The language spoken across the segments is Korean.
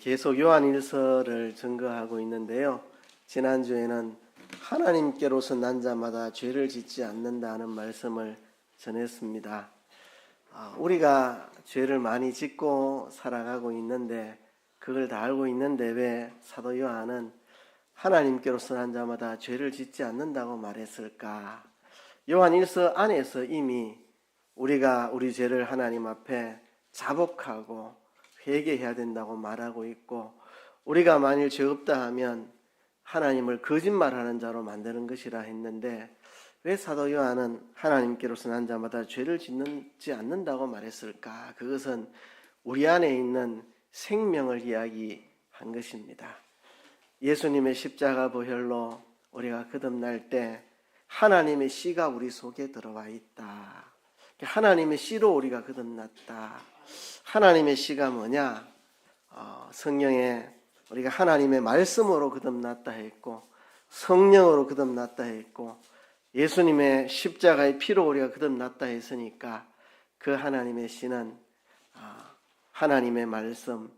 계속 요한일서를 증거하고 있는데요. 지난주에는 하나님께로서 난 자마다 죄를 짓지 않는다는 말씀을 전했습니다. 우리가 죄를 많이 짓고 살아가고 있는데 그걸 다 알고 있는데 왜 사도 요한은 하나님께로서 난 자마다 죄를 짓지 않는다고 말했을까? 요한일서 안에서 이미 우리가 우리 죄를 하나님 앞에 자복하고 회개해야 된다고 말하고 있고, 우리가 만일 죄 없다 하면 하나님을 거짓말하는 자로 만드는 것이라 했는데 왜 사도 요한은 하나님께로서 난 자마다 죄를 짓지 않는다고 말했을까? 그것은 우리 안에 있는 생명을 이야기한 것입니다. 예수님의 십자가 보혈로 우리가 거듭날 때 하나님의 씨가 우리 속에 들어와 있다. 하나님의 씨로 우리가 거듭났다. 하나님의 씨가 뭐냐? 성경에 우리가 하나님의 말씀으로 거듭났다 했고, 성령으로 거듭났다 했고, 예수님의 십자가의 피로 우리가 거듭났다 했으니까 그 하나님의 씨는 하나님의 말씀,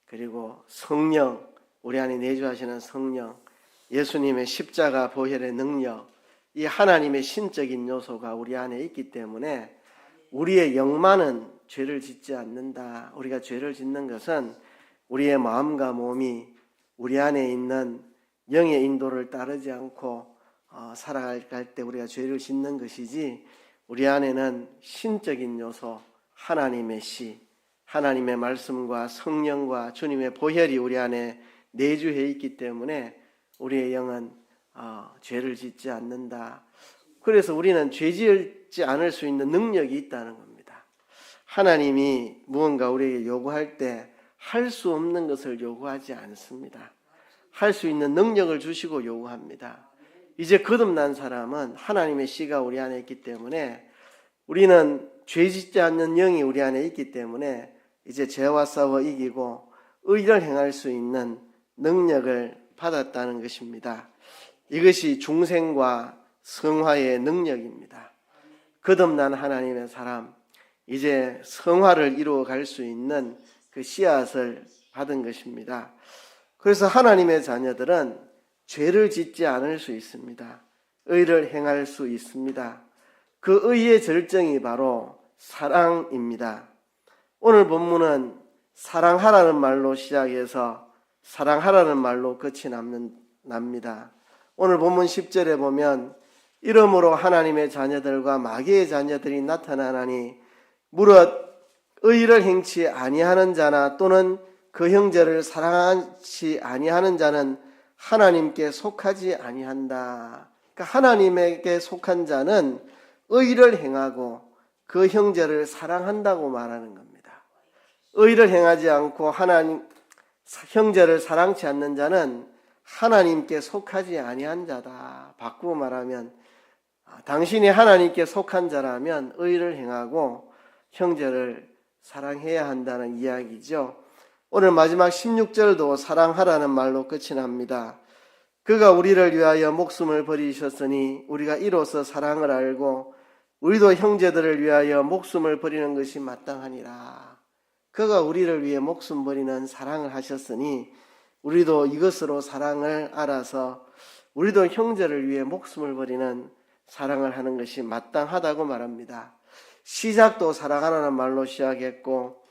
그리고 성령, 우리 안에 내주하시는 성령, 예수님의 십자가 보혈의 능력, 이 하나님의 신적인 요소가 우리 안에 있기 때문에 우리의 영만은 죄를 짓지 않는다. 우리가 죄를 짓는 것은 우리의 마음과 몸이 우리 안에 있는 영의 인도를 따르지 않고 살아갈 때 우리가 죄를 짓는 것이지, 우리 안에는 신적인 요소, 하나님의 씨, 하나님의 말씀과 성령과 주님의 보혈이 우리 안에 내주해 있기 때문에 우리의 영은 죄를 짓지 않는다. 그래서 우리는 죄 짓지 않을 수 있는 능력이 있다는 겁니다. 하나님이 무언가 우리에게 요구할 때 할 수 없는 것을 요구하지 않습니다. 할 수 있는 능력을 주시고 요구합니다. 이제 거듭난 사람은 하나님의 씨가 우리 안에 있기 때문에, 우리는 죄 짓지 않는 영이 우리 안에 있기 때문에 이제 죄와 싸워 이기고 의를 행할 수 있는 능력을 받았다는 것입니다. 이것이 중생과 성화의 능력입니다. 거듭난 하나님의 사람, 이제 성화를 이루어갈 수 있는 그 씨앗을 받은 것입니다. 그래서 하나님의 자녀들은 죄를 짓지 않을 수 있습니다. 의를 행할 수 있습니다. 그 의의 절정이 바로 사랑입니다. 오늘 본문은 사랑하라는 말로 시작해서 사랑하라는 말로 끝이 납니다. 오늘 본문 10절에 보면 이러므로 하나님의 자녀들과 마귀의 자녀들이 나타나나니 무릇 의를 행치 아니하는 자나 또는 그 형제를 사랑하지 아니하는 자는 하나님께 속하지 아니한다. 그러니까 하나님에게 속한 자는 의를 행하고 그 형제를 사랑한다고 말하는 겁니다. 의를 행하지 않고 형제를 사랑치 않는 자는 하나님께 속하지 아니한 자다. 바꾸고 말하면 당신이 하나님께 속한 자라면 의를 행하고 형제를 사랑해야 한다는 이야기죠. 오늘 마지막 16절도 사랑하라는 말로 끝이 납니다. 그가 우리를 위하여 목숨을 버리셨으니 우리가 이로써 사랑을 알고 우리도 형제들을 위하여 목숨을 버리는 것이 마땅하니라. 그가 우리를 위해 목숨 버리는 사랑을 하셨으니 우리도 이것으로 사랑을 알아서 우리도 형제를 위해 목숨을 버리는 사랑을 하는 것이 마땅하다고 말합니다. 시작도 사랑하라는 말로 시작했고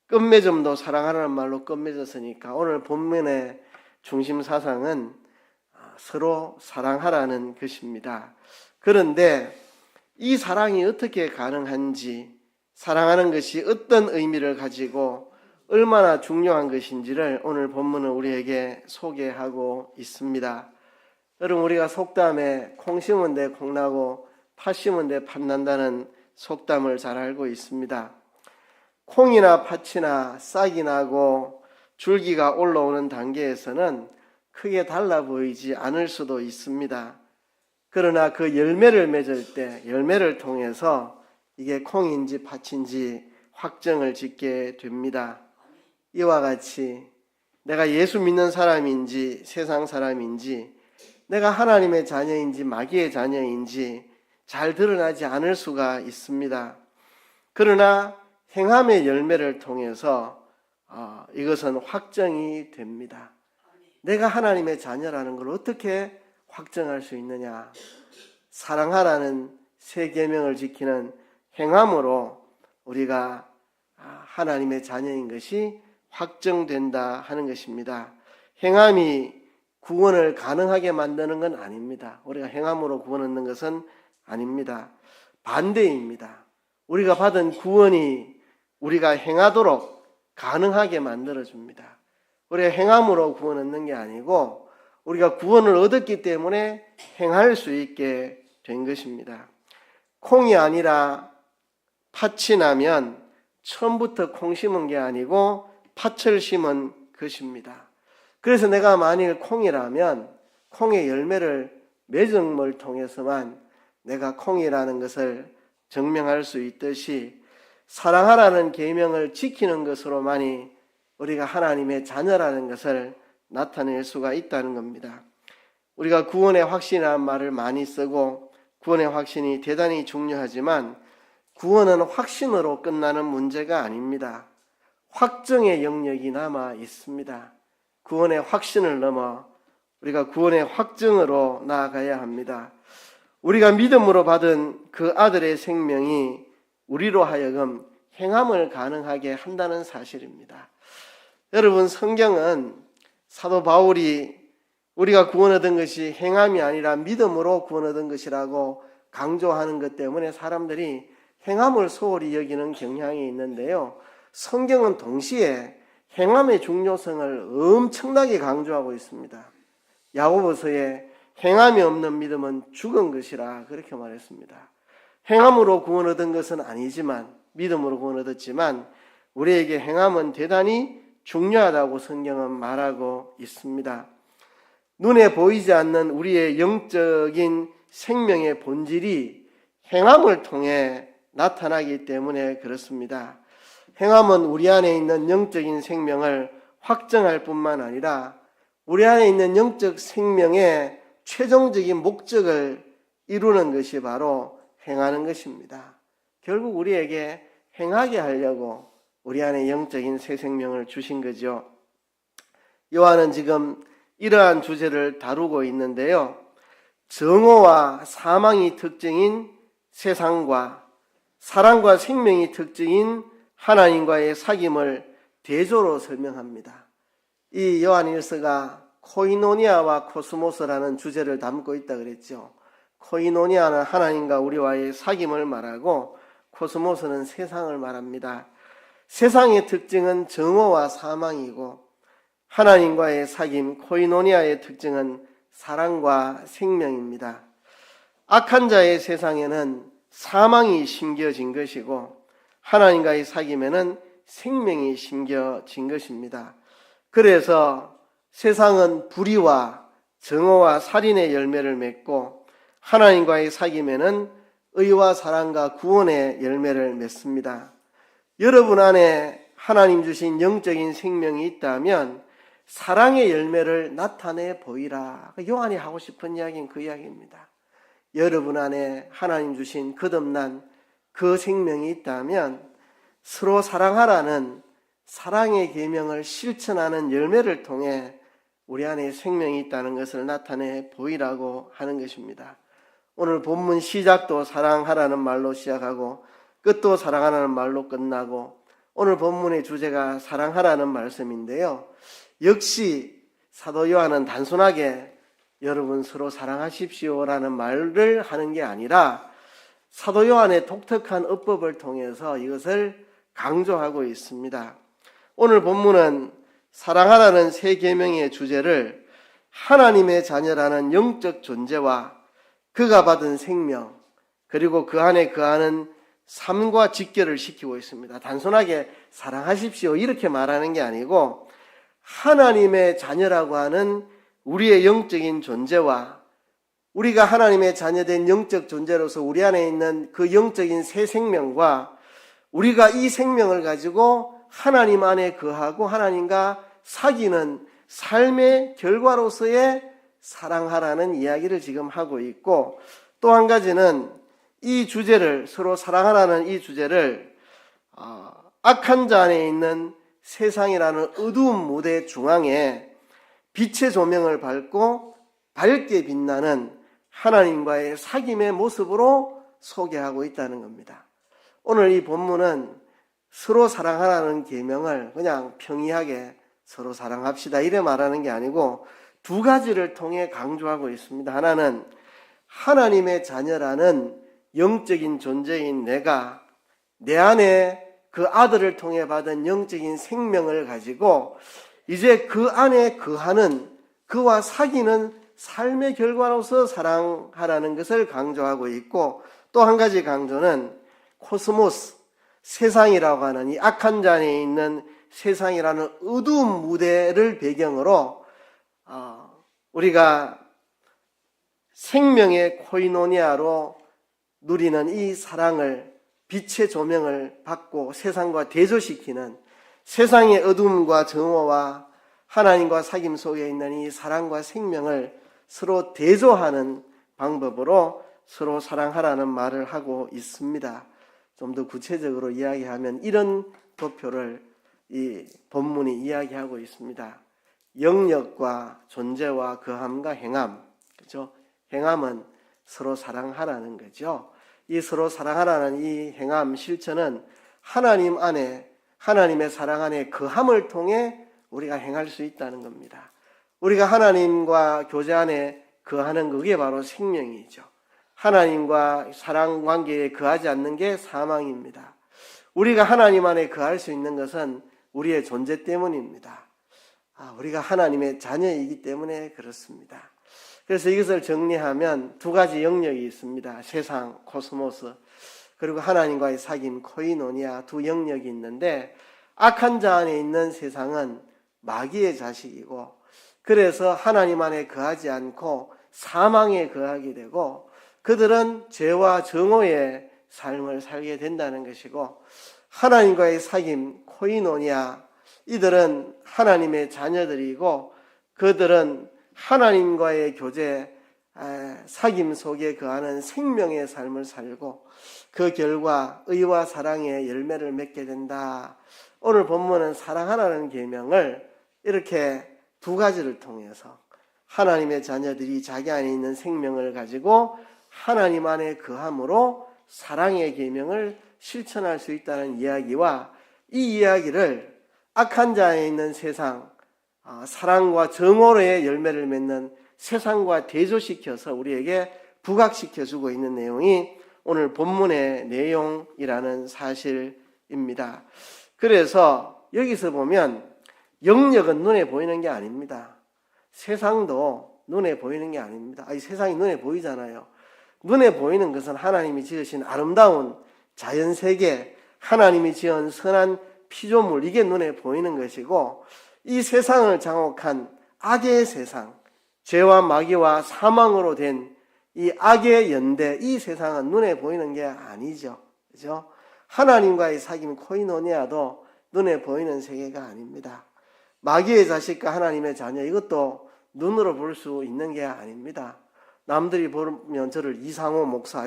끝맺음도 사랑하라는 말로 끝맺었으니까 오늘 본문의 중심 사상은 서로 사랑하라는 것입니다. 그런데 이 사랑이 어떻게 가능한지, 사랑하는 것이 어떤 의미를 가지고 얼마나 중요한 것인지를 오늘 본문은 우리에게 소개하고 있습니다. 여러분, 우리가 속담에 콩 심은 데 콩 나고 팥 심은 데 팥 난다는 속담을 잘 알고 있습니다. 콩이나 팥이나 싹이 나고 줄기가 올라오는 단계에서는 크게 달라 보이지 않을 수도 있습니다. 그러나 그 열매를 맺을 때 열매를 통해서 이게 콩인지 팥인지 확정을 짓게 됩니다. 이와 같이 내가 예수 믿는 사람인지 세상 사람인지, 내가 하나님의 자녀인지 마귀의 자녀인지 잘 드러나지 않을 수가 있습니다. 그러나 행함의 열매를 통해서 이것은 확정이 됩니다. 내가 하나님의 자녀라는 걸 어떻게 확정할 수 있느냐? 사랑하라는 세 계명을 지키는 행함으로 우리가 하나님의 자녀인 것이 확정된다 하는 것입니다. 행함이 구원을 가능하게 만드는 건 아닙니다. 우리가 행함으로 구원 얻는 것은 아닙니다. 반대입니다. 우리가 받은 구원이 우리가 행하도록 가능하게 만들어줍니다. 우리가 행함으로 구원 얻는 게 아니고 우리가 구원을 얻었기 때문에 행할 수 있게 된 것입니다. 콩이 아니라 팥이 나면 처음부터 콩 심은 게 아니고 팥을 심은 것입니다. 그래서 내가 만일 콩이라면 콩의 열매를 맺은 걸 통해서만 내가 콩이라는 것을 증명할 수 있듯이 사랑하라는 계명을 지키는 것으로만이 우리가 하나님의 자녀라는 것을 나타낼 수가 있다는 겁니다. 우리가 구원의 확신이라는 말을 많이 쓰고 구원의 확신이 대단히 중요하지만 구원은 확신으로 끝나는 문제가 아닙니다. 확정의 영역이 남아 있습니다. 구원의 확신을 넘어 우리가 구원의 확증으로 나아가야 합니다. 우리가 믿음으로 받은 그 아들의 생명이 우리로 하여금 행함을 가능하게 한다는 사실입니다. 여러분, 성경은 사도 바울이 우리가 구원 얻은 것이 행함이 아니라 믿음으로 구원 얻은 것이라고 강조하는 것 때문에 사람들이 행함을 소홀히 여기는 경향이 있는데요. 성경은 동시에 행함의 중요성을 엄청나게 강조하고 있습니다. 야고보서에 행함이 없는 믿음은 죽은 것이라 그렇게 말했습니다. 행함으로 구원 얻은 것은 아니지만 믿음으로 구원 얻었지만 우리에게 행함은 대단히 중요하다고 성경은 말하고 있습니다. 눈에 보이지 않는 우리의 영적인 생명의 본질이 행함을 통해 나타나기 때문에 그렇습니다. 행함은 우리 안에 있는 영적인 생명을 확정할 뿐만 아니라 우리 안에 있는 영적 생명의 최종적인 목적을 이루는 것이 바로 행하는 것입니다. 결국 우리에게 행하게 하려고 우리 안에 영적인 새 생명을 주신 거죠. 요한은 지금 이러한 주제를 다루고 있는데요. 정오와 사망이 특징인 세상과 사랑과 생명이 특징인 하나님과의 사귐을 대조로 설명합니다. 이 요한일서가 코이노니아와 코스모스라는 주제를 담고 있다 그랬죠. 코이노니아는 하나님과 우리와의 사귐을 말하고 코스모스는 세상을 말합니다. 세상의 특징은 정오와 사망이고 하나님과의 사귐 코이노니아의 특징은 사랑과 생명입니다. 악한 자의 세상에는 사망이 심겨진 것이고 하나님과의 사귐에는 생명이 심겨진 것입니다. 그래서 세상은 불의와 정오와 살인의 열매를 맺고 하나님과의 사귐에는 의와 사랑과 구원의 열매를 맺습니다. 여러분 안에 하나님 주신 영적인 생명이 있다면 사랑의 열매를 나타내 보이라. 요한이 하고 싶은 이야기는 그 이야기입니다. 여러분 안에 하나님 주신 거듭난 그 생명이 있다면 서로 사랑하라는 사랑의 계명을 실천하는 열매를 통해 우리 안에 생명이 있다는 것을 나타내 보이라고 하는 것입니다. 오늘 본문 시작도 사랑하라는 말로 시작하고 끝도 사랑하라는 말로 끝나고 오늘 본문의 주제가 사랑하라는 말씀인데요. 역시 사도 요한은 단순하게 여러분 서로 사랑하십시오라는 말을 하는 게 아니라 사도 요한의 독특한 어법을 통해서 이것을 강조하고 있습니다. 오늘 본문은 사랑하라는 세 계명의 주제를 하나님의 자녀라는 영적 존재와 그가 받은 생명 그리고 그 안에 거하는 삶과 직결을 시키고 있습니다. 단순하게 사랑하십시오 이렇게 말하는 게 아니고 하나님의 자녀라고 하는 우리의 영적인 존재와 우리가 하나님의 자녀된 영적 존재로서 우리 안에 있는 그 영적인 새 생명과 우리가 이 생명을 가지고 하나님 안에 거하고 하나님과 사귀는 삶의 결과로서의 사랑하라는 이야기를 지금 하고 있고 또 한 가지는 이 주제를 서로 사랑하라는 이 주제를 악한 자 안에 있는 세상이라는 어두운 무대 중앙에 빛의 조명을 밟고 밝게 빛나는 하나님과의 사귐의 모습으로 소개하고 있다는 겁니다. 오늘 이 본문은 서로 사랑하라는 계명을 그냥 평이하게 서로 사랑합시다 이래 말하는 게 아니고 두 가지를 통해 강조하고 있습니다. 하나는 하나님의 자녀라는 영적인 존재인 내가 내 안에 그 아들을 통해 받은 영적인 생명을 가지고 이제 그 안에 거하는 그와 사귀는 삶의 결과로서 사랑하라는 것을 강조하고 있고, 또 한 가지 강조는 코스모스, 세상이라고 하는 이 악한 자 안에 있는 세상이라는 어두운 무대를 배경으로 우리가 생명의 코이노니아로 누리는 이 사랑을, 빛의 조명을 받고 세상과 대조시키는, 세상의 어둠과 정오와 하나님과 사귐 속에 있는 이 사랑과 생명을 서로 대조하는 방법으로 서로 사랑하라는 말을 하고 있습니다. 좀 더 구체적으로 이야기하면 이런 도표를 이 본문이 이야기하고 있습니다. 영역과 존재와 거함과 행함, 그죠? 행함은 서로 사랑하라는 거죠. 이 서로 사랑하라는 이 행함 실천은 하나님 안에, 하나님의 사랑 안에 거함을 통해 우리가 행할 수 있다는 겁니다. 우리가 하나님과 교제 안에 거하는 그게 바로 생명이죠. 하나님과 사랑 관계에 거하지 않는 게 사망입니다. 우리가 하나님 안에 거할 수 있는 것은 우리의 존재 때문입니다. 우리가 하나님의 자녀이기 때문에 그렇습니다. 그래서 이것을 정리하면 두 가지 영역이 있습니다. 세상, 코스모스, 그리고 하나님과의 사귐, 코이노니아, 두 영역이 있는데, 악한 자 안에 있는 세상은 마귀의 자식이고, 그래서 하나님 안에 거하지 않고 사망에 거하게 되고, 그들은 죄와 정오의 삶을 살게 된다는 것이고, 하나님과의 사귐, 코이노니아, 이들은 하나님의 자녀들이고 그들은 하나님과의 교제, 사귐 속에 거하는 생명의 삶을 살고 그 결과 의와 사랑의 열매를 맺게 된다. 오늘 본문은 사랑하라는 계명을 이렇게 두 가지를 통해서 하나님의 자녀들이 자기 안에 있는 생명을 가지고 하나님 안에 거함으로 사랑의 계명을 실천할 수 있다는 이야기와, 이 이야기를 악한 자에 있는 세상, 사랑과 정오로의 열매를 맺는 세상과 대조시켜서 우리에게 부각시켜주고 있는 내용이 오늘 본문의 내용이라는 사실입니다. 그래서 여기서 보면 영역은 눈에 보이는 게 아닙니다. 세상도 눈에 보이는 게 아닙니다. 이 세상이 눈에 보이잖아요. 눈에 보이는 것은 하나님이 지으신 아름다운 자연세계, 하나님이 지은 선한 피조물, 이게 눈에 보이는 것이고, 이 세상을 장악한 악의 세상, 죄와 마귀와 사망으로 된 이 악의 연대, 이 세상은 눈에 보이는 게 아니죠. 그죠? 하나님과의 사귐 코이노니아도 눈에 보이는 세계가 아닙니다. 마귀의 자식과 하나님의 자녀, 이것도 눈으로 볼 수 있는 게 아닙니다. 남들이 보면 저를 이상호 목사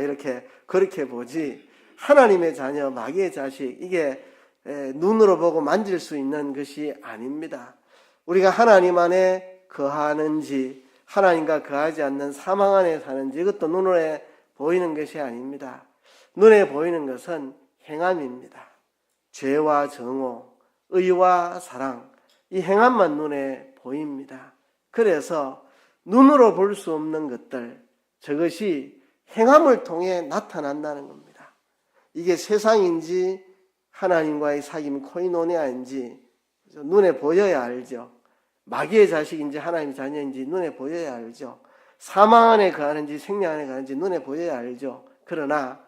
그렇게 보지, 하나님의 자녀, 마귀의 자식, 이게 눈으로 보고 만질 수 있는 것이 아닙니다. 우리가 하나님 안에 거하는지 하나님과 거하지 않는 사망 안에 사는지, 이것도 눈에 보이는 것이 아닙니다. 눈에 보이는 것은 행함입니다. 죄와 정오, 의와 사랑, 이 행함만 눈에 보입니다. 그래서 눈으로 볼 수 없는 것들, 저것이 행함을 통해 나타난다는 겁니다. 이게 세상인지 하나님과의 사귐 코이노니아인지 눈에 보여야 알죠. 마귀의 자식인지 하나님의 자녀인지 눈에 보여야 알죠. 사망 안에 거하는지 생명 안에 거하는지 눈에 보여야 알죠. 그러나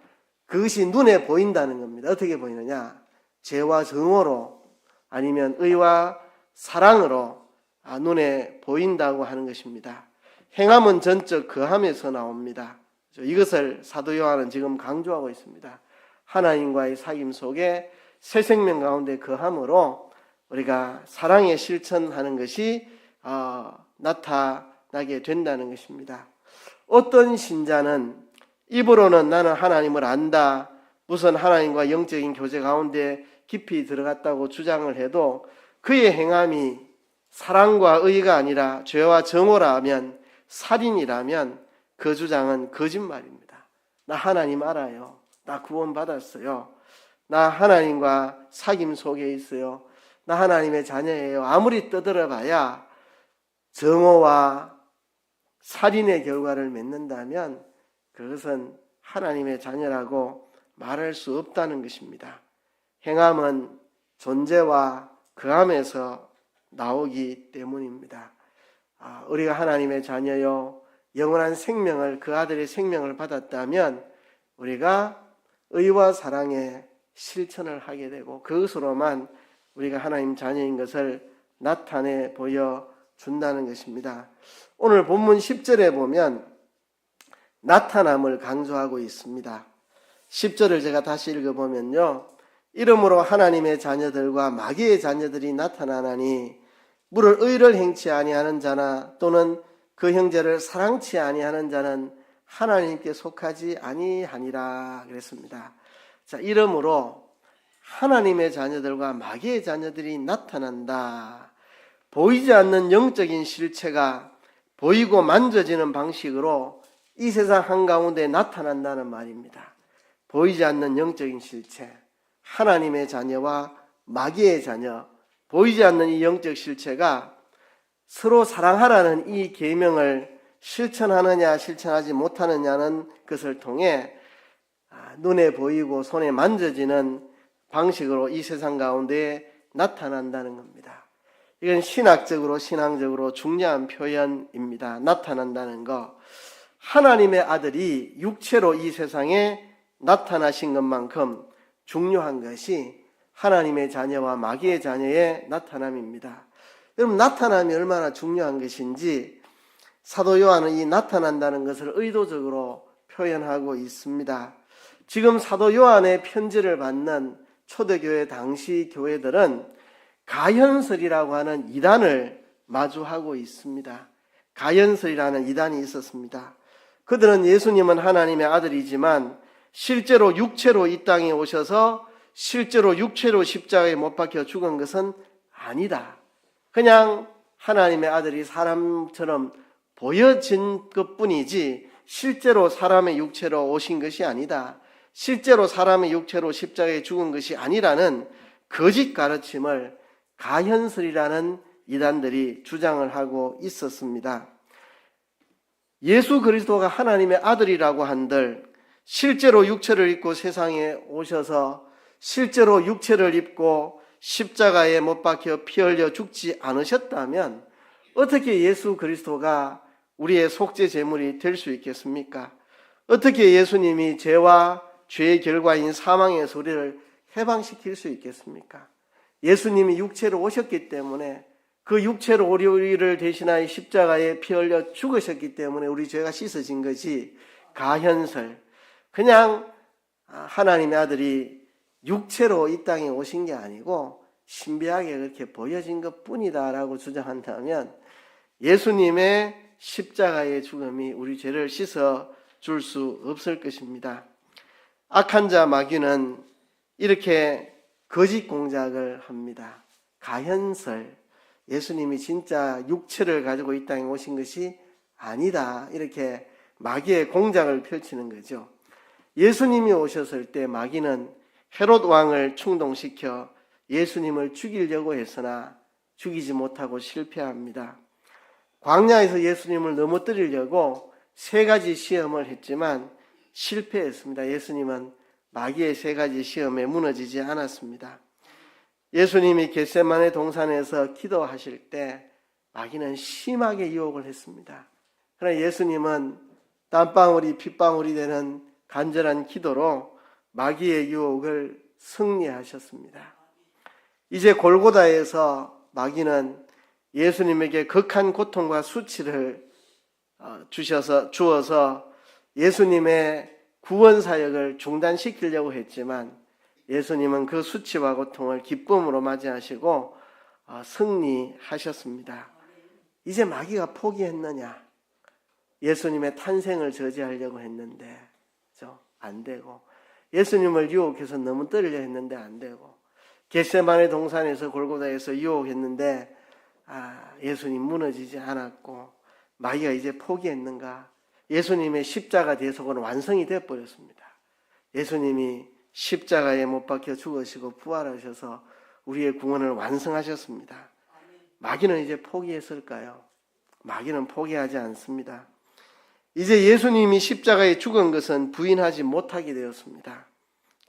그것이 눈에 보인다는 겁니다. 어떻게 보이느냐? 죄와 정오로, 아니면 의와 사랑으로 눈에 보인다고 하는 것입니다. 행함은 전적 거함에서 나옵니다. 이것을 사도 요한은 지금 강조하고 있습니다. 하나님과의 사귐 속에 새 생명 가운데 거함으로 우리가 사랑에 실천하는 것이 나타나게 된다는 것입니다. 어떤 신자는 입으로는 나는 하나님을 안다, 무슨 하나님과 영적인 교제 가운데 깊이 들어갔다고 주장을 해도 그의 행함이 사랑과 의가 아니라 죄와 정오라면, 살인이라면 그 주장은 거짓말입니다. 나 하나님 알아요. 나 구원받았어요. 나 하나님과 사귐 속에 있어요. 나 하나님의 자녀예요. 아무리 떠들어봐야 정오와 살인의 결과를 맺는다면 그것은 하나님의 자녀라고 말할 수 없다는 것입니다. 행함은 존재와 그함에서 나오기 때문입니다. 우리가 하나님의 자녀요, 영원한 생명을, 그 아들의 생명을 받았다면 우리가 의와 사랑의 실천을 하게 되고 그것으로만 우리가 하나님 자녀인 것을 나타내 보여준다는 것입니다. 오늘 본문 10절에 보면 나타남을 강조하고 있습니다. 10절을 제가 다시 읽어보면요, 이러므로 하나님의 자녀들과 마귀의 자녀들이 나타나나니 물을 의를 행치 아니하는 자나 또는 그 형제를 사랑치 아니하는 자는 하나님께 속하지 아니하니라 그랬습니다. 자, 이러므로 하나님의 자녀들과 마귀의 자녀들이 나타난다. 보이지 않는 영적인 실체가 보이고 만져지는 방식으로 이 세상 한가운데 나타난다는 말입니다. 보이지 않는 영적인 실체, 하나님의 자녀와 마귀의 자녀, 보이지 않는 이 영적 실체가 서로 사랑하라는 이 계명을 실천하느냐 실천하지 못하느냐는 것을 통해 눈에 보이고 손에 만져지는 방식으로 이 세상 가운데 나타난다는 겁니다. 이건 신학적으로 신앙적으로 중요한 표현입니다. 나타난다는 것. 하나님의 아들이 육체로 이 세상에 나타나신 것만큼 중요한 것이 하나님의 자녀와 마귀의 자녀의 나타남입니다. 여러분, 나타남이 얼마나 중요한 것인지 사도 요한은 이 나타난다는 것을 의도적으로 표현하고 있습니다. 지금 사도 요한의 편지를 받는 초대교회 당시 교회들은 가현설이라고 하는 이단을 마주하고 있습니다. 가현설이라는 이단이 있었습니다. 그들은 예수님은 하나님의 아들이지만 실제로 육체로 이 땅에 오셔서 실제로 육체로 십자가에 못 박혀 죽은 것은 아니다. 그냥 하나님의 아들이 사람처럼 보여진 것뿐이지 실제로 사람의 육체로 오신 것이 아니다. 실제로 사람의 육체로 십자가에 죽은 것이 아니라는 거짓 가르침을 가현설이라는 이단들이 주장을 하고 있었습니다. 예수 그리스도가 하나님의 아들이라고 한들 실제로 육체를 입고 세상에 오셔서 실제로 육체를 입고 십자가에 못 박혀 피 흘려 죽지 않으셨다면 어떻게 예수 그리스도가 우리의 속죄 제물이 될 수 있겠습니까? 어떻게 예수님이 죄와 죄의 결과인 사망에서 우리를 해방시킬 수 있겠습니까? 예수님이 육체로 오셨기 때문에 그 육체로 우리를 대신하여 십자가에 피 흘려 죽으셨기 때문에 우리 죄가 씻어진 것이 가현설, 그냥 하나님의 아들이 육체로 이 땅에 오신 게 아니고 신비하게 그렇게 보여진 것뿐이다 라고 주장한다면 예수님의 십자가의 죽음이 우리 죄를 씻어 줄 수 없을 것입니다. 악한 자 마귀는 이렇게 거짓 공작을 합니다. 가현설, 예수님이 진짜 육체를 가지고 이 땅에 오신 것이 아니다, 이렇게 마귀의 공작을 펼치는 거죠. 예수님이 오셨을 때 마귀는 헤롯 왕을 충동시켜 예수님을 죽이려고 했으나 죽이지 못하고 실패합니다. 광야에서 예수님을 넘어뜨리려고 3가지 시험을 했지만 실패했습니다. 예수님은 마귀의 3가지 시험에 무너지지 않았습니다. 예수님이 겟세마네 동산에서 기도하실 때 마귀는 심하게 유혹을 했습니다. 그러나 예수님은 땀방울이 핏방울이 되는 간절한 기도로 마귀의 유혹을 승리하셨습니다. 이제 골고다에서 마귀는 예수님에게 극한 고통과 수치를 주어서 예수님의 구원 사역을 중단시키려고 했지만 예수님은 그 수치와 고통을 기쁨으로 맞이하시고 승리하셨습니다. 이제 마귀가 포기했느냐? 예수님의 탄생을 저지하려고 했는데 안 되고, 예수님을 유혹해서 넘어뜨리려 했는데 안 되고, 겟세마네 동산에서 골고다에서 유혹했는데 예수님 무너지지 않았고 마귀가 이제 포기했는가? 예수님의 십자가 대속은 완성이 되어버렸습니다. 예수님이 십자가에 못 박혀 죽으시고 부활하셔서 우리의 구원을 완성하셨습니다. 마귀는 이제 포기했을까요? 마귀는 포기하지 않습니다. 이제 예수님이 십자가에 죽은 것은 부인하지 못하게 되었습니다.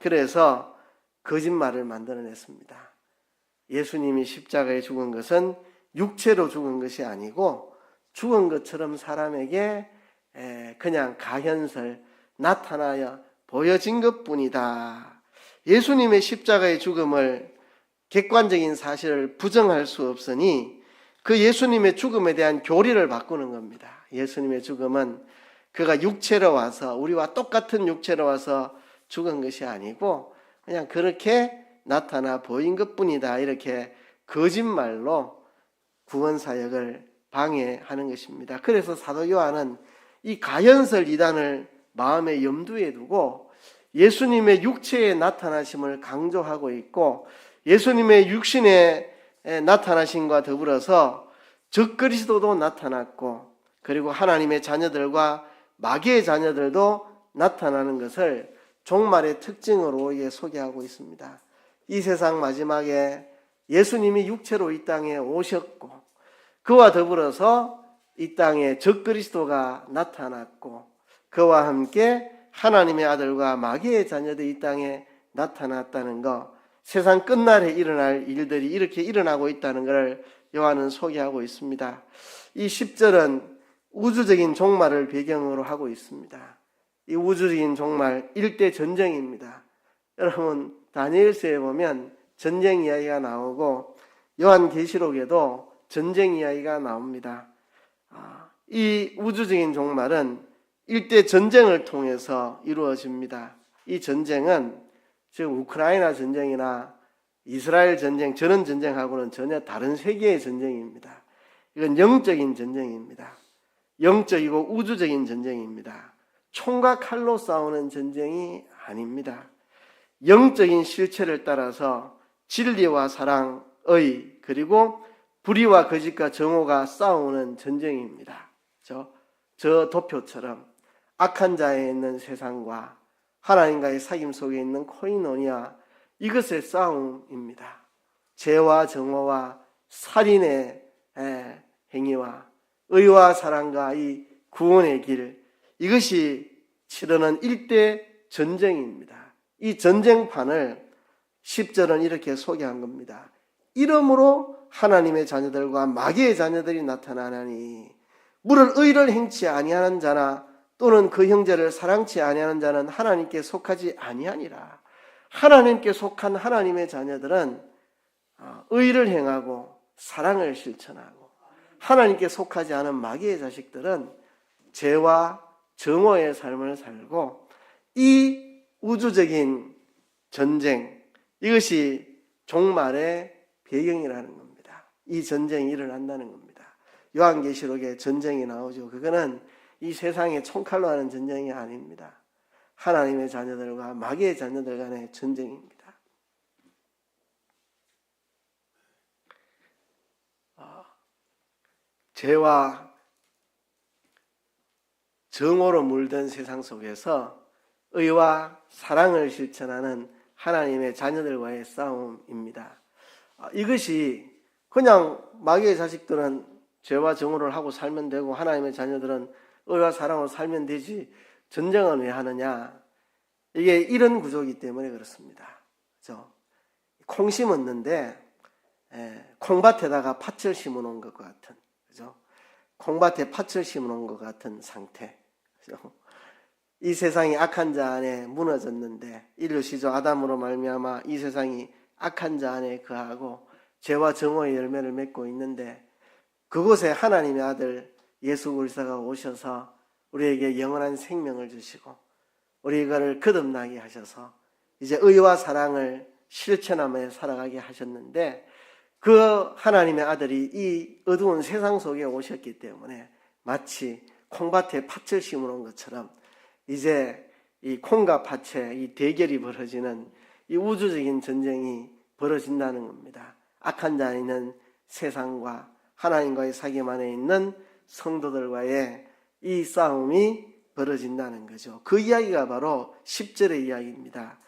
그래서 거짓말을 만들어냈습니다. 예수님이 십자가에 죽은 것은 육체로 죽은 것이 아니고 죽은 것처럼 사람에게 그냥 가현설 나타나야 보여진 것뿐이다. 예수님의 십자가의 죽음을 객관적인 사실을 부정할 수 없으니 그 예수님의 죽음에 대한 교리를 바꾸는 겁니다. 예수님의 죽음은 그가 육체로 와서 우리와 똑같은 육체로 와서 죽은 것이 아니고 그냥 그렇게 나타나 보인 것뿐이다. 이렇게 거짓말로 구원사역을 방해하는 것입니다. 그래서 사도 요한은 이 가연설 이단을 마음의 염두에 두고 예수님의 육체의 나타나심을 강조하고 있고 예수님의 육신의 나타나심과 더불어서 적그리스도도 나타났고 그리고 하나님의 자녀들과 마귀의 자녀들도 나타나는 것을 종말의 특징으로 소개하고 있습니다. 이 세상 마지막에 예수님이 육체로 이 땅에 오셨고 그와 더불어서 이 땅에 적그리스도가 나타났고 그와 함께 하나님의 아들과 마귀의 자녀들이 이 땅에 나타났다는 것, 세상 끝날에 일어날 일들이 이렇게 일어나고 있다는 것을 요한은 소개하고 있습니다. 이 10절은 우주적인 종말을 배경으로 하고 있습니다. 이 우주적인 종말, 일대 전쟁입니다. 여러분 다니엘서에 보면 전쟁 이야기가 나오고 요한계시록에도 전쟁 이야기가 나옵니다. 이 우주적인 종말은 일대 전쟁을 통해서 이루어집니다. 이 전쟁은 지금 우크라이나 전쟁이나 이스라엘 전쟁, 저런 전쟁하고는 전혀 다른 세계의 전쟁입니다. 이건 영적인 전쟁입니다. 영적이고 우주적인 전쟁입니다. 총과 칼로 싸우는 전쟁이 아닙니다. 영적인 실체를 따라서 진리와 사랑, 의, 그리고 불의와 거짓과 정오가 싸우는 전쟁입니다. 저 도표처럼 악한 자에 있는 세상과 하나님과의 사귐 속에 있는 코이노니아, 이것의 싸움입니다. 죄와 정오와 살인의 행위와 의와 사랑과 이 구원의 길, 이것이 치르는 일대 전쟁입니다. 이 전쟁판을 10절은 이렇게 소개한 겁니다. 이러므로 하나님의 자녀들과 마귀의 자녀들이 나타나나니 무릇 의를 행치 아니하는 자나 또는 그 형제를 사랑치 아니하는 자는 하나님께 속하지 아니하니라. 하나님께 속한 하나님의 자녀들은 의를 행하고 사랑을 실천하고, 하나님께 속하지 않은 마귀의 자식들은 죄와 정오의 삶을 살고, 이 우주적인 전쟁, 이것이 종말의 배경이라는 겁니다. 이 전쟁이 일어난다는 겁니다. 요한계시록에 전쟁이 나오죠. 그거는 이 세상의 총칼로 하는 전쟁이 아닙니다. 하나님의 자녀들과 마귀의 자녀들 간의 전쟁입니다. 죄와 정오로 물든 세상 속에서 의와 사랑을 실천하는 하나님의 자녀들과의 싸움입니다. 이것이 그냥 마귀의 자식들은 죄와 정오를 하고 살면 되고 하나님의 자녀들은 의와 사랑으로 살면 되지 전쟁은 왜 하느냐? 이게 이런 구조이기 때문에 그렇습니다. 그렇죠? 콩 심었는데 콩밭에다가 팥을 심어놓은 것 같은, 그죠? 콩밭에 팥을 심어놓은 것 같은 상태. 그죠? 이 세상이 악한 자 안에 무너졌는데 인류 시조 아담으로 말미암아 이 세상이 악한 자 안에 거하고 죄와 정오의 열매를 맺고 있는데, 그곳에 하나님의 아들 예수 그리스도가 오셔서 우리에게 영원한 생명을 주시고 우리를 거듭나게 하셔서 이제 의와 사랑을 실천하며 살아가게 하셨는데, 그 하나님의 아들이 이 어두운 세상 속에 오셨기 때문에 마치 콩밭에 팥을 심어놓은 것처럼 이제 이 콩과 팥의 이 대결이 벌어지는 이 우주적인 전쟁이 벌어진다는 겁니다. 악한 자에는 세상과 하나님과의 사귐 안에 있는 성도들과의 이 싸움이 벌어진다는 거죠. 그 이야기가 바로 10절의 이야기입니다.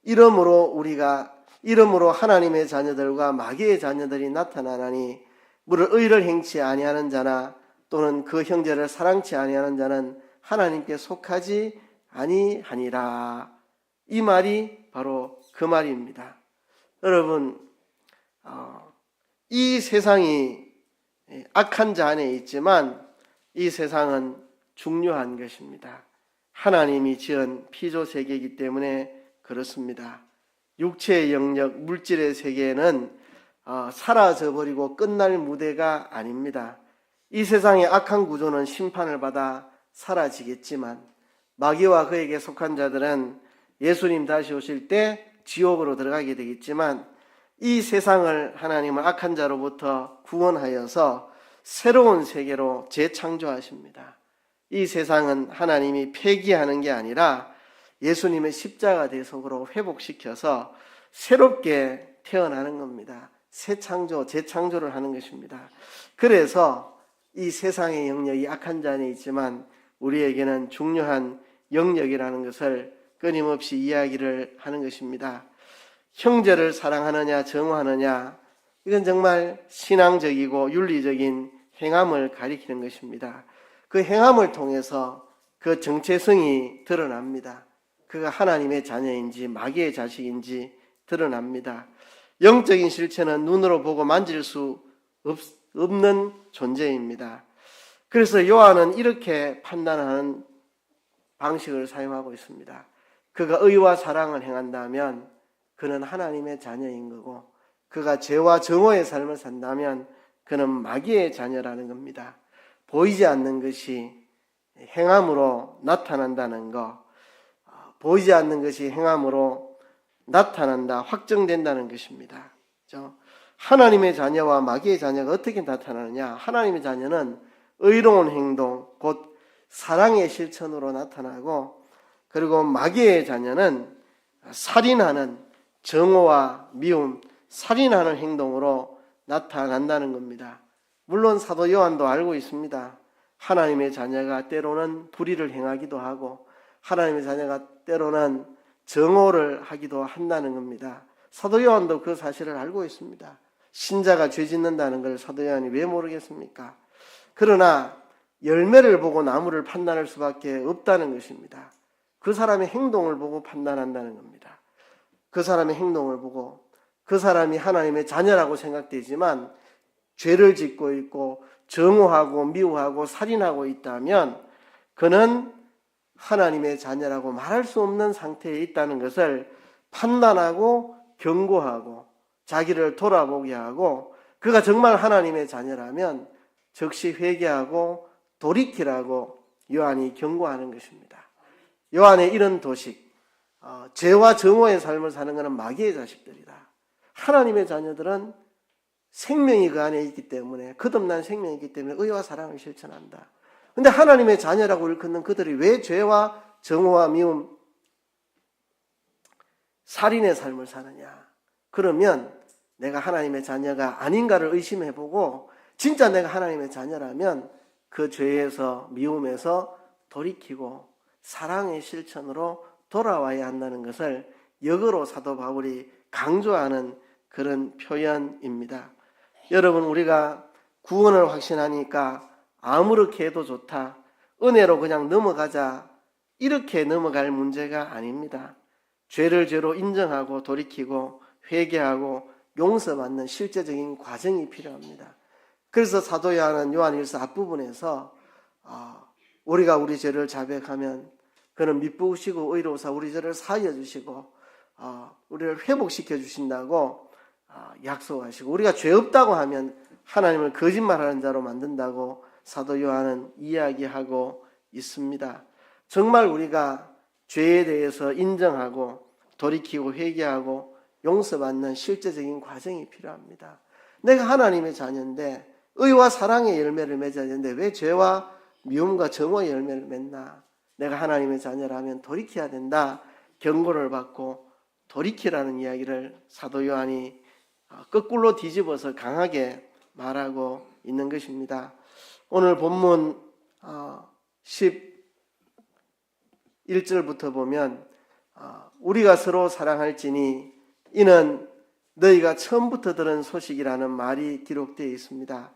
이러므로 하나님의 자녀들과 마귀의 자녀들이 나타나나니 무릇 의를 행치 아니하는 자나 또는 그 형제를 사랑치 아니하는 자는 하나님께 속하지 아니하니라. 이 말이 바로 그 말입니다. 여러분, 이 세상이 악한 자 안에 있지만 이 세상은 중요한 것입니다. 하나님이 지은 피조 세계이기 때문에 그렇습니다. 육체의 영역, 물질의 세계는 사라져버리고 끝날 무대가 아닙니다. 이 세상의 악한 구조는 심판을 받아 사라지겠지만 마귀와 그에게 속한 자들은 예수님 다시 오실 때 지옥으로 들어가게 되겠지만 이 세상을 하나님은 악한 자로부터 구원하여서 새로운 세계로 재창조하십니다. 이 세상은 하나님이 폐기하는 게 아니라 예수님의 십자가 대속으로 회복시켜서 새롭게 태어나는 겁니다. 새 창조, 재창조를 하는 것입니다. 그래서 이 세상의 영역이 악한 자 안에 있지만 우리에게는 중요한 영역이라는 것을 끊임없이 이야기를 하는 것입니다. 형제를 사랑하느냐 정오하느냐, 이건 정말 신앙적이고 윤리적인 행함을 가리키는 것입니다. 그 행함을 통해서 그 정체성이 드러납니다. 그가 하나님의 자녀인지 마귀의 자식인지 드러납니다. 영적인 실체는 눈으로 보고 만질 수 없는 존재입니다. 그래서 요한은 이렇게 판단하는 방식을 사용하고 있습니다. 그가 의와 사랑을 행한다면 그는 하나님의 자녀인 거고, 그가 죄와 정오의 삶을 산다면 그는 마귀의 자녀라는 겁니다. 보이지 않는 것이 행함으로 나타난다는 것, 보이지 않는 것이 행함으로 나타난다, 확정된다는 것입니다. 그렇죠? 하나님의 자녀와 마귀의 자녀가 어떻게 나타나느냐? 하나님의 자녀는 의로운 행동, 곧 사랑의 실천으로 나타나고, 그리고 마귀의 자녀는 살인하는 정오와 미움, 살인하는 행동으로 나타난다는 겁니다. 물론 사도 요한도 알고 있습니다. 하나님의 자녀가 때로는 불의를 행하기도 하고 하나님의 자녀가 때로는 정오를 하기도 한다는 겁니다. 사도 요한도 그 사실을 알고 있습니다. 신자가 죄 짓는다는 걸 사도 요한이 왜 모르겠습니까? 그러나 열매를 보고 나무를 판단할 수밖에 없다는 것입니다. 그 사람의 행동을 보고 판단한다는 겁니다. 그 사람의 행동을 보고, 그 사람이 하나님의 자녀라고 생각되지만 죄를 짓고 있고 정오하고 미워하고 살인하고 있다면 그는 하나님의 자녀라고 말할 수 없는 상태에 있다는 것을 판단하고 경고하고 자기를 돌아보게 하고, 그가 정말 하나님의 자녀라면 즉시 회개하고 돌이키라고 요한이 경고하는 것입니다. 요한의 이런 도식, 죄와 정오의 삶을 사는 것은 마귀의 자식들이다. 하나님의 자녀들은 생명이 그 안에 있기 때문에, 거듭난 생명이 있기 때문에 의와 사랑을 실천한다. 그런데 하나님의 자녀라고 일컫는 그들이 왜 죄와 정오와 미움, 살인의 삶을 사느냐? 그러면 내가 하나님의 자녀가 아닌가를 의심해보고 진짜 내가 하나님의 자녀라면 그 죄에서, 미움에서 돌이키고 사랑의 실천으로 돌아와야 한다는 것을 역으로 사도 바울이 강조하는 그런 표현입니다. 여러분, 우리가 구원을 확신하니까 아무렇게 해도 좋다, 은혜로 그냥 넘어가자, 이렇게 넘어갈 문제가 아닙니다. 죄를 죄로 인정하고 돌이키고 회개하고 용서받는 실제적인 과정이 필요합니다. 그래서 사도 요한은 요한일서 앞부분에서 우리가 우리 죄를 자백하면 그는 미쁘시고 의로우사 우리 죄를 사하여 주시고 우리를 회복시켜 주신다고 약속하시고, 우리가 죄 없다고 하면 하나님을 거짓말하는 자로 만든다고 사도 요한은 이야기하고 있습니다. 정말 우리가 죄에 대해서 인정하고 돌이키고 회개하고 용서받는 실제적인 과정이 필요합니다. 내가 하나님의 자녀인데 의와 사랑의 열매를 맺어야 되는데 왜 죄와 미움과 정오의 열매를 맺나? 내가 하나님의 자녀라면 돌이켜야 된다, 경고를 받고 돌이키라는 이야기를 사도 요한이 거꾸로 뒤집어서 강하게 말하고 있는 것입니다. 오늘 본문 11절부터 보면 우리가 서로 사랑할지니 이는 너희가 처음부터 들은 소식이라는 말이 기록되어 있습니다.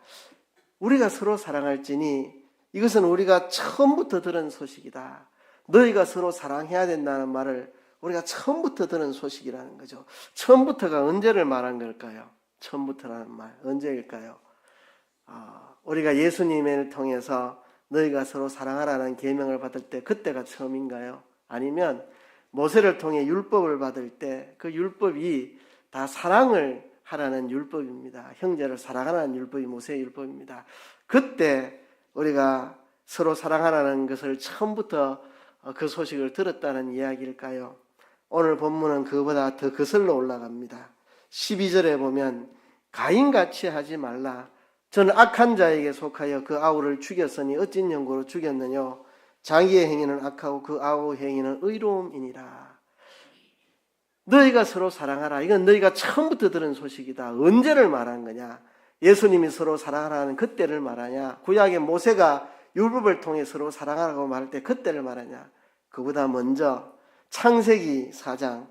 우리가 서로 사랑할지니 이것은 우리가 처음부터 들은 소식이다. 너희가 서로 사랑해야 된다는 말을 우리가 처음부터 들은 소식이라는 거죠. 처음부터가 언제를 말한 걸까요? 처음부터라는 말 언제일까요? 우리가 예수님을 통해서 너희가 서로 사랑하라는 계명을 받을 때 그때가 처음인가요? 아니면 모세를 통해 율법을 받을 때 그 율법이 다 사랑을 하라는 율법입니다. 형제를 사랑하라는 율법이 모세의 율법입니다. 그때 우리가 서로 사랑하라는 것을 처음부터 그 소식을 들었다는 이야기일까요? 오늘 본문은 그보다 더 거슬러 올라갑니다. 12절에 보면 가인같이 하지 말라. 저는 악한 자에게 속하여 그 아우를 죽였으니 어찐 연고로 죽였느냐. 자기의 행위는 악하고 그 아우 행위는 의로움이니라. 너희가 서로 사랑하라. 이건 너희가 처음부터 들은 소식이다. 언제를 말한 거냐? 예수님이 서로 사랑하라는 그때를 말하냐? 구약의 모세가 율법을 통해 서로 사랑하라고 말할 때 그때를 말하냐? 그보다 먼저 창세기 4장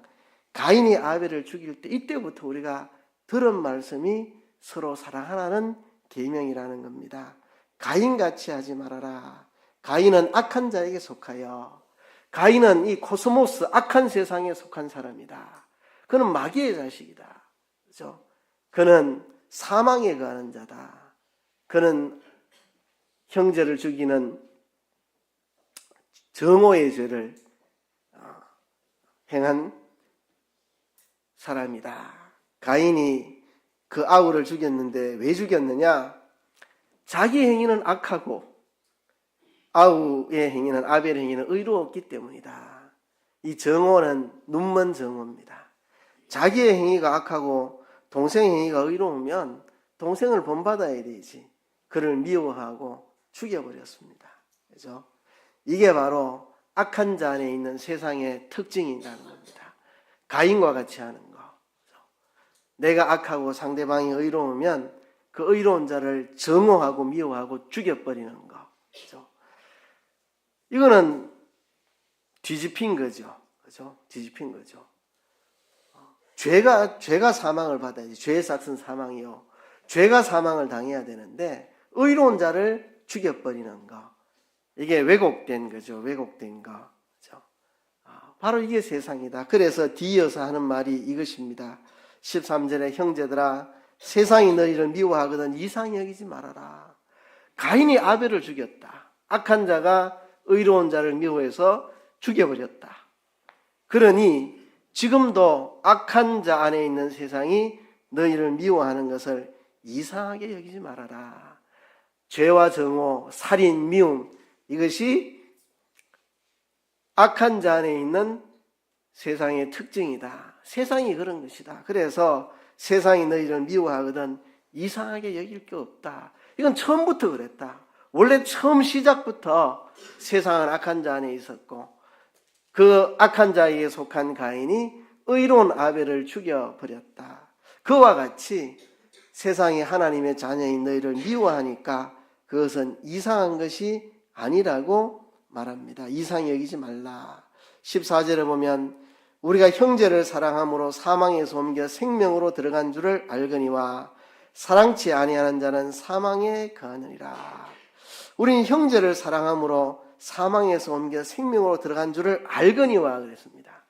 가인이 아벨을 죽일 때 이때부터 우리가 들은 말씀이 서로 사랑하라는 계명이라는 겁니다. 가인같이 하지 말아라. 가인은 악한 자에게 속하여, 가인은 이 코스모스 악한 세상에 속한 사람이다. 그는 마귀의 자식이다. 그렇죠? 그는 사망에 가는 자다. 그는 형제를 죽이는 정오의 죄를 행한 사람이다. 가인이 그 아우를 죽였는데 왜 죽였느냐? 자기 행위는 악하고 아우의 행위는 아벨의 행위는 의로웠기 때문이다. 이 정오는 눈먼 정오입니다. 자기의 행위가 악하고 동생의 행위가 의로우면 동생을 본받아야 되지. 그를 미워하고 죽여버렸습니다. 그죠? 이게 바로 악한 자 안에 있는 세상의 특징이라는 겁니다. 가인과 같이 하는 거. 내가 악하고 상대방이 의로우면 그 의로운 자를 정오하고 미워하고 죽여버리는 거. 그죠? 이거는 뒤집힌 거죠. 그죠? 뒤집힌 거죠. 죄가 사망을 받아야지. 죄의 삭은 사망이요. 죄가 사망을 당해야 되는데 의로운 자를 죽여버리는 거. 이게 왜곡된 거죠. 왜곡된 거. 그죠? 바로 이게 세상이다. 그래서 뒤이어서 하는 말이 이것입니다. 13절에 형제들아 세상이 너희를 미워하거든 이상히 여기지 말아라. 가인이 아벨을 죽였다. 악한 자가 의로운 자를 미워해서 죽여버렸다. 그러니 지금도 악한 자 안에 있는 세상이 너희를 미워하는 것을 이상하게 여기지 말아라. 죄와 정오, 살인, 미움 이것이 악한 자 안에 있는 세상의 특징이다. 세상이 그런 것이다. 그래서 세상이 너희를 미워하거든 이상하게 여길 게 없다. 이건 처음부터 그랬다. 원래 처음 시작부터 세상은 악한 자 안에 있었고 그 악한 자에게 속한 가인이 의로운 아벨을 죽여버렸다. 그와 같이 세상이 하나님의 자녀인 너희를 미워하니까 그것은 이상한 것이 아니라고 말합니다. 이상히 여기지 말라. 14절에 보면 우리가 형제를 사랑함으로 사망에서 옮겨 생명으로 들어간 줄을 알거니와 사랑치 아니하는 자는 사망에 거하느니라. 우리는 형제를 사랑함으로 사망에서 옮겨 생명으로 들어간 줄을 알거니와 그랬습니다.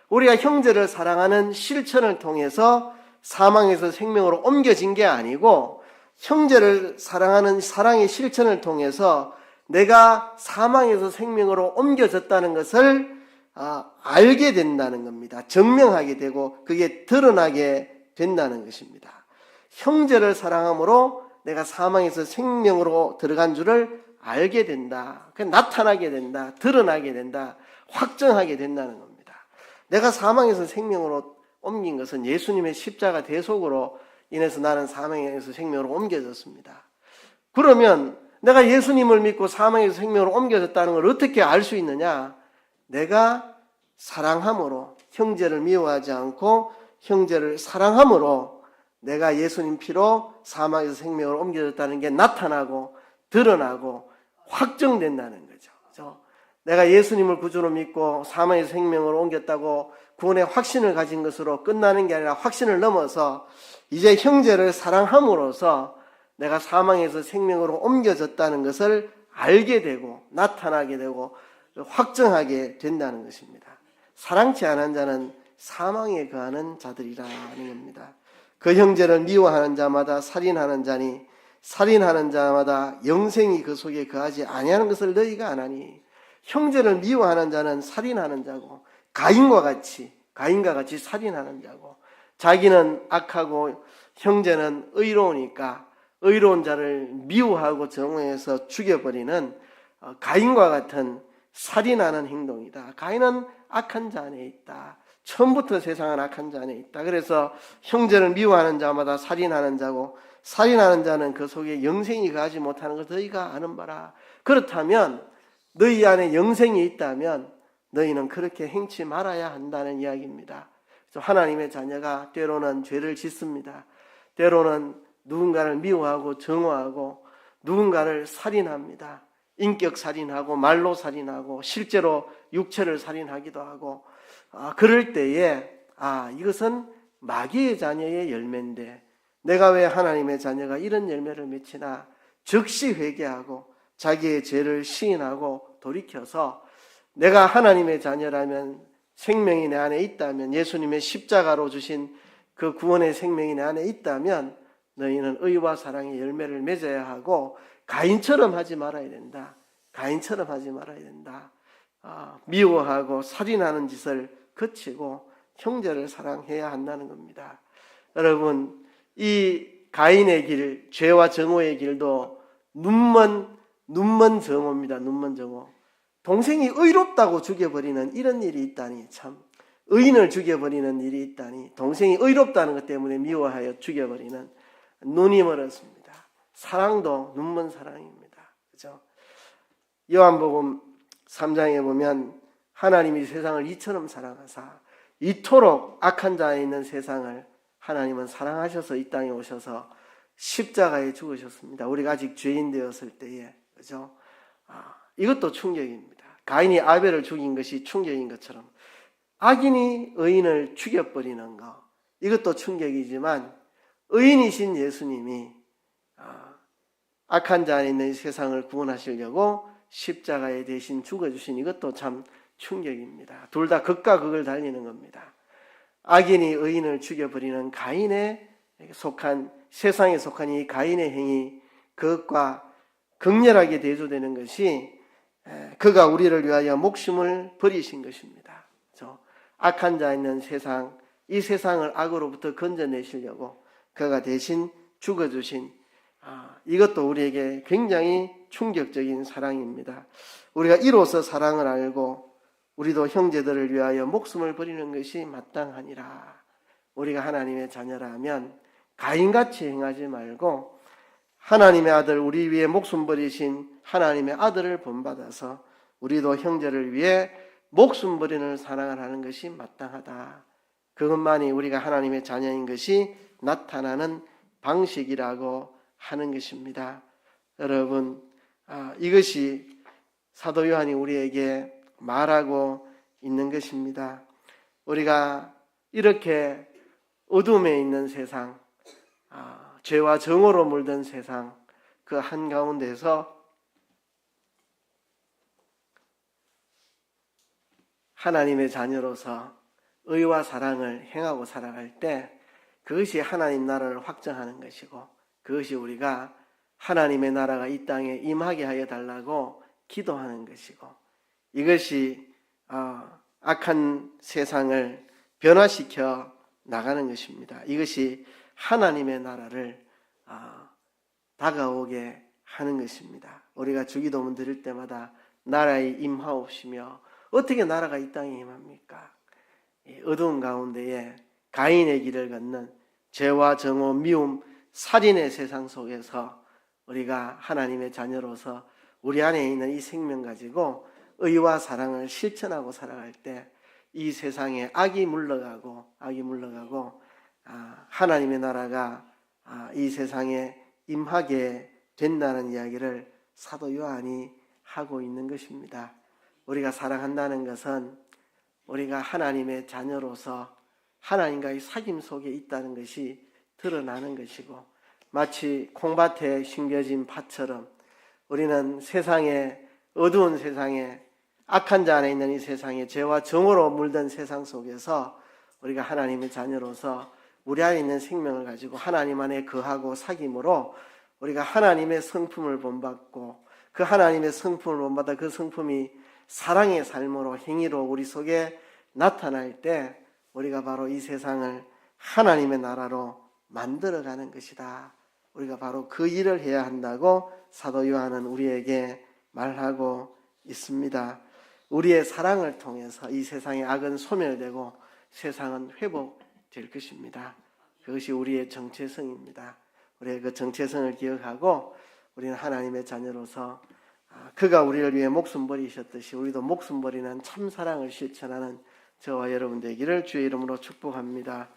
우리가 형제를 사랑하는 실천을 통해서 사망에서 생명으로 옮겨진 게 아니고 형제를 사랑하는 사랑의 실천을 통해서 내가 사망에서 생명으로 옮겨졌다는 것을 알게 된다는 겁니다. 증명하게 되고 그게 드러나게 된다는 것입니다. 형제를 사랑함으로 내가 사망에서 생명으로 들어간 줄을 알게 된다. 나타나게 된다. 드러나게 된다. 확정하게 된다는 겁니다. 내가 사망에서 생명으로 옮긴 것은 예수님의 십자가 대속으로 인해서 나는 사망에서 생명으로 옮겨졌습니다. 그러면 내가 예수님을 믿고 사망에서 생명으로 옮겨졌다는 걸 어떻게 알 수 있느냐? 내가 사랑함으로 형제를 미워하지 않고 형제를 사랑함으로 내가 예수님 피로 사망에서 생명을 옮겨졌다는 게 나타나고 드러나고 확정된다는 거죠. 그렇죠? 내가 예수님을 구주로 믿고 사망에서 생명을 옮겼다고 구원의 확신을 가진 것으로 끝나는 게 아니라 확신을 넘어서 이제 형제를 사랑함으로써 내가 사망에서 생명으로 옮겨졌다는 것을 알게 되고 나타나게 되고 확정하게 된다는 것입니다. 사랑치 않은 자는 사망에 거하는 자들이라는 겁니다. 그 형제를 미워하는 자마다 살인하는 자니 살인하는 자마다 영생이 그 속에 거하지 아니하는 것을 너희가 아나니 형제를 미워하는 자는 살인하는 자고 가인과 같이 살인하는 자고 자기는 악하고 형제는 의로우니까 의로운 자를 미워하고 정오해서 죽여버리는 가인과 같은 살인하는 행동이다. 가인은 악한 자 안에 있다. 처음부터 세상은 악한 자 안에 있다. 그래서 형제를 미워하는 자마다 살인하는 자고 살인하는 자는 그 속에 영생이 거하지 못하는 것 너희가 아는 바라. 그렇다면 너희 안에 영생이 있다면 너희는 그렇게 행치 말아야 한다는 이야기입니다. 하나님의 자녀가 때로는 죄를 짓습니다. 때로는 누군가를 미워하고 정오하고 누군가를 살인합니다. 인격 살인하고 말로 살인하고 실제로 육체를 살인하기도 하고 그럴 때에 이것은 마귀의 자녀의 열매인데 내가 왜 하나님의 자녀가 이런 열매를 맺히나 즉시 회개하고 자기의 죄를 시인하고 돌이켜서 내가 하나님의 자녀라면 생명이 내 안에 있다면 예수님의 십자가로 주신 그 구원의 생명이 내 안에 있다면 너희는 의와 사랑의 열매를 맺어야 하고 가인처럼 하지 말아야 된다. 가인처럼 하지 말아야 된다. 미워하고 살인하는 짓을 그치고 형제를 사랑해야 한다는 겁니다. 여러분, 이 가인의 길, 죄와 정오의 길도 눈먼 정오입니다. 눈먼 정오. 동생이 의롭다고 죽여버리는 이런 일이 있다니 참 의인을 죽여버리는 일이 있다니 동생이 의롭다는 것 때문에 미워하여 죽여버리는 눈이 멀었습니다. 사랑도 눈먼 사랑입니다. 그죠? 요한복음 3장에 보면 하나님이 세상을 이처럼 사랑하사 이토록 악한 자에 있는 세상을 하나님은 사랑하셔서 이 땅에 오셔서 십자가에 죽으셨습니다. 우리가 아직 죄인 되었을 때에. 그죠? 이것도 충격입니다. 가인이 아벨을 죽인 것이 충격인 것처럼 악인이 의인을 죽여버리는 것, 이것도 충격이지만 의인이신 예수님이 악한 자 안에 있는 세상을 구원하시려고 십자가에 대신 죽어주신 이것도 참 충격입니다. 둘 다 극과 극을 달리는 겁니다. 악인이 의인을 죽여버리는 가인의 속한 세상에 속한 이 가인의 행위, 그것과 극렬하게 대조되는 것이 그가 우리를 위하여 목숨을 버리신 것입니다. 악한 자 있는 세상, 이 세상을 악으로부터 건져내시려고 그가 대신 죽어주신 이것도 우리에게 굉장히 충격적인 사랑입니다. 우리가 이로써 사랑을 알고 우리도 형제들을 위하여 목숨을 버리는 것이 마땅하니라. 우리가 하나님의 자녀라면 가인같이 행하지 말고 하나님의 아들, 우리 위해 목숨 버리신 하나님의 아들을 본받아서 우리도 형제를 위해 목숨 버리는 사랑을 하는 것이 마땅하다. 그것만이 우리가 하나님의 자녀인 것이 나타나는 방식이라고 하는 것입니다. 여러분, 이것이 사도 요한이 우리에게 말하고 있는 것입니다. 우리가 이렇게 어둠에 있는 세상, 죄와 정오로 물든 세상, 그 한가운데서 하나님의 자녀로서 의와 사랑을 행하고 살아갈 때 그것이 하나님 나라를 확정하는 것이고 그것이 우리가 하나님의 나라가 이 땅에 임하게 하여 달라고 기도하는 것이고 이것이 악한 세상을 변화시켜 나가는 것입니다. 이것이 하나님의 나라를 다가오게 하는 것입니다. 우리가 주기도문 드릴 때마다 나라에 임하옵시며 어떻게 나라가 이 땅에 임합니까? 어두운 가운데에 가인의 길을 걷는 죄와 정오, 미움, 살인의 세상 속에서 우리가 하나님의 자녀로서 우리 안에 있는 이 생명 가지고 의와 사랑을 실천하고 살아갈 때 이 세상에 악이 물러가고 하나님의 나라가 이 세상에 임하게 된다는 이야기를 사도 요한이 하고 있는 것입니다. 우리가 사랑한다는 것은 우리가 하나님의 자녀로서 하나님과의 사귐 속에 있다는 것이 드러나는 것이고, 마치 콩밭에 심겨진 밭처럼 우리는 어두운 세상에, 악한 자 안에 있는 이 세상에, 죄와 정오로 물든 세상 속에서 우리가 하나님의 자녀로서 우리 안에 있는 생명을 가지고 하나님 안에 거하고 사귐으로 우리가 하나님의 성품을 본받고, 그 하나님의 성품을 본받아 그 성품이 사랑의 삶으로, 행위로 우리 속에 나타날 때 우리가 바로 이 세상을 하나님의 나라로 만들어가는 것이다. 우리가 바로 그 일을 해야 한다고 사도 요한은 우리에게 말하고 있습니다. 우리의 사랑을 통해서 이 세상의 악은 소멸되고 세상은 회복될 것입니다. 그것이 우리의 정체성입니다. 우리의 그 정체성을 기억하고 우리는 하나님의 자녀로서 그가 우리를 위해 목숨 버리셨듯이 우리도 목숨 버리는 참 사랑을 실천하는 저와 여러분 되기를 주의 이름으로 축복합니다.